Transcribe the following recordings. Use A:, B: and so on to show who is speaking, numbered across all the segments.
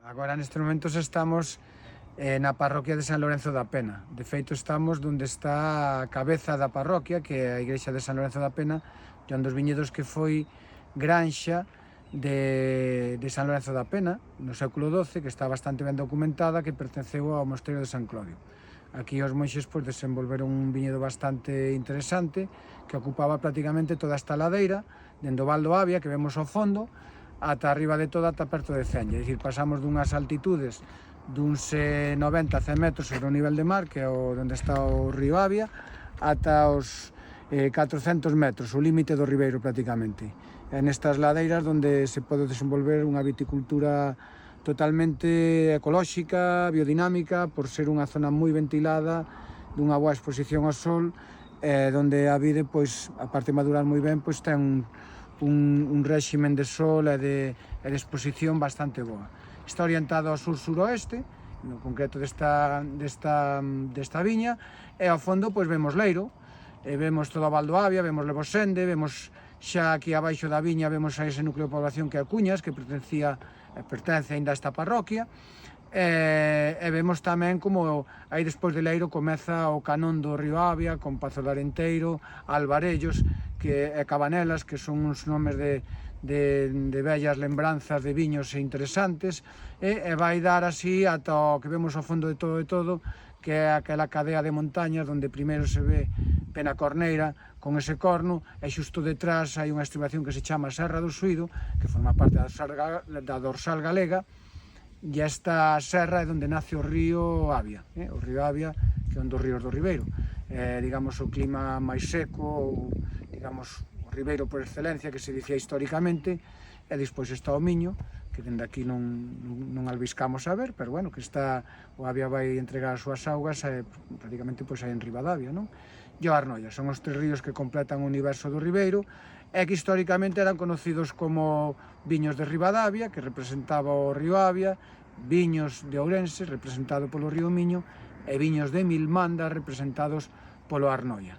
A: Agora nestes momentos estamos na parroquia de San Lorenzo da Pena. De feito estamos onde está a cabeza da parroquia, que é a igrexa de San Lorenzo da Pena, e un dos viñedos que foi granxa de San Lorenzo da Pena no século XII, que está bastante ben documentada, que pertenceu ao mosteiro de San Clodio. Aquí os monxes desenvolveron un viñedo bastante interesante que ocupaba prácticamente toda esta ladeira, dende o Val do Avia, que vemos ao fondo, ata arriba de toda, ata perto de Cenya. É dicir, pasamos dunhas altitudes duns 90-100 metros sobre o nivel de mar, que é onde está o río Avia, ata os 400 metros, o límite do Ribeiro prácticamente. É nestas ladeiras onde se pode desenvolver unha viticultura totalmente ecolóxica, biodinámica, por ser unha zona moi ventilada, dunha boa exposición ao sol, onde a vide, pois, a parte de madurar moi ben, pois ten un réximen de sol e de exposición bastante boa. Está orientado ao sur-suroeste, no concreto desta viña, e ao fondo pois vemos Leiro, vemos todo o Val do Avia, vemos Levosende, vemos xa aquí abaixo da viña, vemos a ese núcleo de población que é Cuñas, que pertence aínda a esta parroquia, e vemos tamén como aí despois de Leiro comeza o canón do río Avia, con Pazo de Arenteiro, Alvarellos e Cabanelas, que son uns nomes de bellas lembranzas de viños interesantes, e vai dar así ata o que vemos ao fondo de todo, que é aquela cadea de montañas onde primeiro se ve Penacorneira con ese corno, e xusto detrás hai unha estribación que se chama Serra do Suído, que forma parte da dorsal galega, e esta serra é onde nace o río Avia, o río Avia, que é un dos ríos do Ribeiro. Digamos, o clima máis seco, digamos, o Ribeiro por excelencia, que se dicía históricamente, e despois está o Miño, que dende aquí non albiscamos a ver, pero bueno, que está, o Avia vai entregar as súas augas prácticamente pois aí en Ribadavia, non? E o Arnoia, son os tres ríos que completan o universo do Ribeiro, e que históricamente eran conocidos como viños de Ribadavia, que representaba o río Avia, viños de Ourense, representado polo río Miño, e viños de Milmanda, representados polo Arnoia.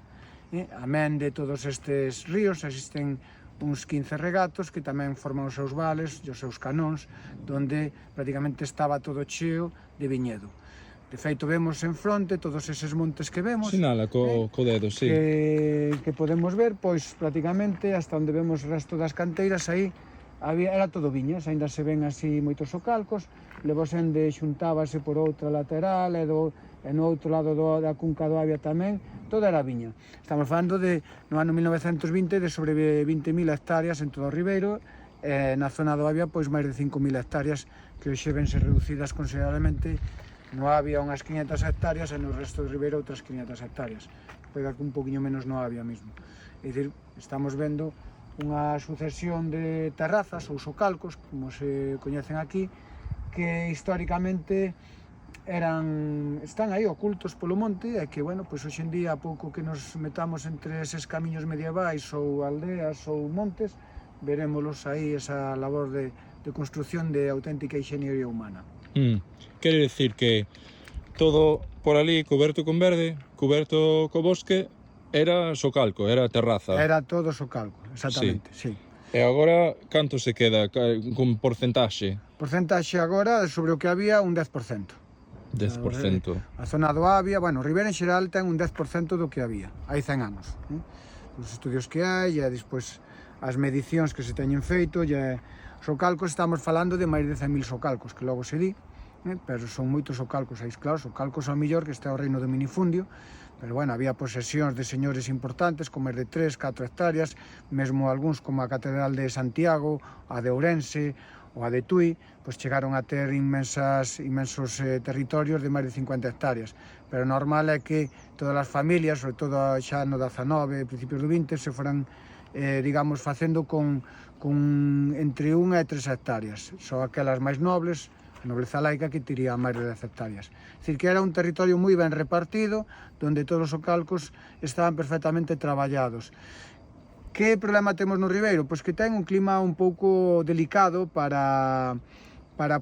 A: Amén de todos estes ríos, existen uns 15 regatos que tamén forman os seus vales e os seus canóns, onde prácticamente estaba todo cheo de viñedo. De feito, vemos en fronte todos eses montes que vemos.
B: Sinala co dedo, sí.
A: Que podemos ver, pois, prácticamente, hasta onde vemos o resto das canteiras, aí era todo viñas, aínda se ven así moitos socalcos, Levosende xuntábase por outra lateral, e no outro lado da cunca do Avia tamén, toda era viña. Estamos falando no ano 1920 de sobre 20.000 hectáreas en todo o Ribeiro, na zona do Avia, pois máis de 5.000 hectáreas, que hoxe vense reducidas considerablemente. No Avia unhas 500 hectáreas e no resto do Ribeiro outras 500 hectáreas. Pode que un poquinho menos no Avia mesmo. É dicir, estamos vendo unha sucesión de terrazas ou socalcos, como se coñecen aquí, que históricamente están aí ocultos polo monte, e que, bueno, pois hoxe en día, a pouco que nos metamos entre eses camiños medievais ou aldeas ou montes, verémolos aí, esa labor de construcción de auténtica inxeniería humana.
B: Quere dicir que todo por ali coberto con verde, coberto co bosque, era socalco, era terraza.
A: Era todo socalco, exactamente, sí.
B: E agora, canto se queda con porcentaxe?
A: Porcentaxe agora, sobre o que había, un 10%.
B: 10%.
A: A zona do Avia, bueno, Ribeira en xeral ten un 10% do que había, hai 100 anos. Os estudios que hai, e despois as medicións que se teñen feito, e socalcos, estamos falando de máis de 100.000 socalcos, que logo se di, pero son moitos socalcos aí, claro, socalcos ao millor que está o reino do minifundio, pero bueno, había posesións de señores importantes con máis de 3-4 hectáreas, mesmo algúns como a Catedral de Santiago, a de Ourense ou a de Tui, pois chegaron a ter inmensos territorios de máis de 50 hectáreas, pero normal é que todas as familias, sobre todo xa no 19, principios do 20, se foran, digamos, facendo con entre 1 e 3 hectáreas, só aquelas máis nobles, a nobleza laica, que tería máis de 10 hectáreas. É dicir, que era un territorio moi ben repartido, onde todos os socalcos estaban perfectamente traballados. Que problema temos no Ribeiro? Pois que ten un clima un pouco delicado para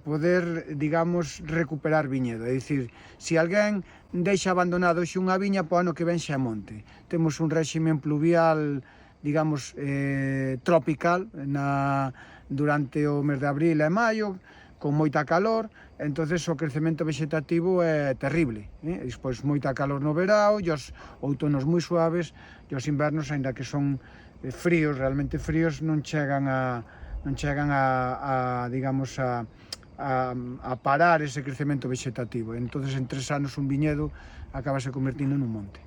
A: poder, digamos, recuperar viñedo. É dicir, se alguén deixa abandonado xe unha viña, po ano que ven xa monte. Temos un réximen pluvial, digamos, tropical durante o mes de abril e maio, con moita calor, entonces o crecemento vegetativo é terrible, e despois moita calor no verao, e os outonos moi suaves, e os invernos, aínda que son fríos, realmente fríos, non chegan a digamos, a parar ese crecemento vegetativo. Entonces, en 3 anos un viñedo acabase convertindo nun monte.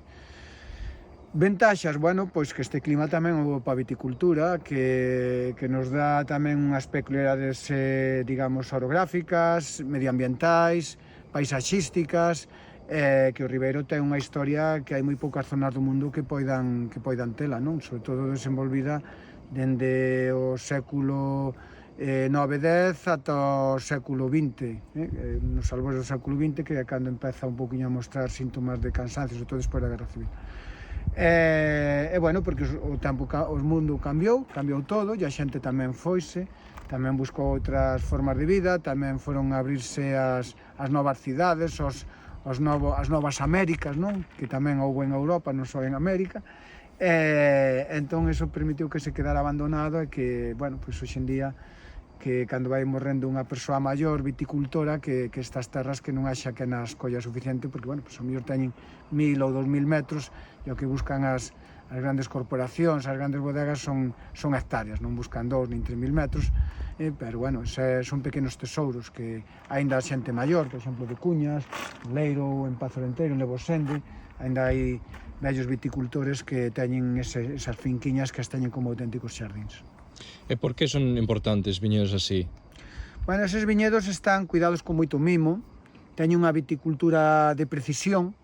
A: Ventaxas, bueno, pois que este clima tamén é bo para a viticultura, que nos dá tamén unhas peculiaridades, digamos, orográficas, medioambientais, paisaxísticas, que o Ribeiro ten unha historia que hai moi poucas zonas do mundo que poidan tela, non? Sobre todo desenvolvida dende o século 9-10 ata o século XX, nos albores do século XX, que é cando empeza un poquinho a mostrar síntomas de cansancio, sobre todo despois da Guerra Civil. Bueno, porque o mundo cambiou todo, e a xente tamén foise, tamén buscou outras formas de vida, tamén foron a abrirse as novas cidades, as novas Américas, non? Que tamén houbo en Europa, non só en América, entón eso permitiu que se quedara abandonado e que, bueno, pois hoxe en día, que cando vai morrendo unha persoa maior viticultora, que estas terras que non haxa que nas colla suficiente, porque, bueno, pois, o mellor teñen 1000 ou 2000 metros, e o que buscan as grandes corporacións, as grandes bodegas son hectáreas, non buscan 2 nin 3000 metros, pero, bueno, son pequenos tesouros que aínda a xente maior, por exemplo, de Cuñas, en Leiro, en Pazo Lenteiro, en Lebosende, aínda hai vellos viticultores que teñen esas finquiñas que as teñen como auténticos xardíns.
B: E por que son importantes viñedos así?
A: Bueno, eses viñedos están cuidados con moito mimo, teñen unha viticultura de precisión,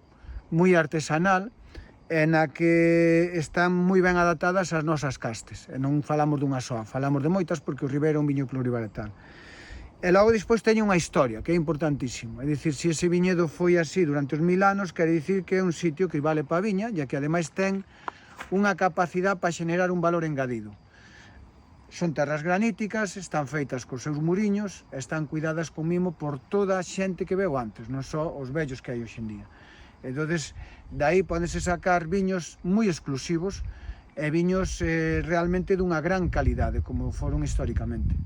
A: moi artesanal, na que están moi ben adaptadas ás nosas castes. E non falamos dunha soa, falamos de moitas, porque o Ribeiro é un viño plurivarietal. E logo despois teñen unha historia, que é importantísimo. É dicir, se ese viñedo foi así durante os 1000 anos, quere dicir que é un sitio que vale para a viña, e que ademais ten unha capacidade para xenerar un valor engadido. Son terras graníticas, están feitas cos seus muriños, están cuidadas con mimo por toda a xente que veo antes, non só os vellos que hai hoxe en día. Entonces, dai pódense sacar viños moi exclusivos e viños realmente dunha gran calidade, como foron históricamente.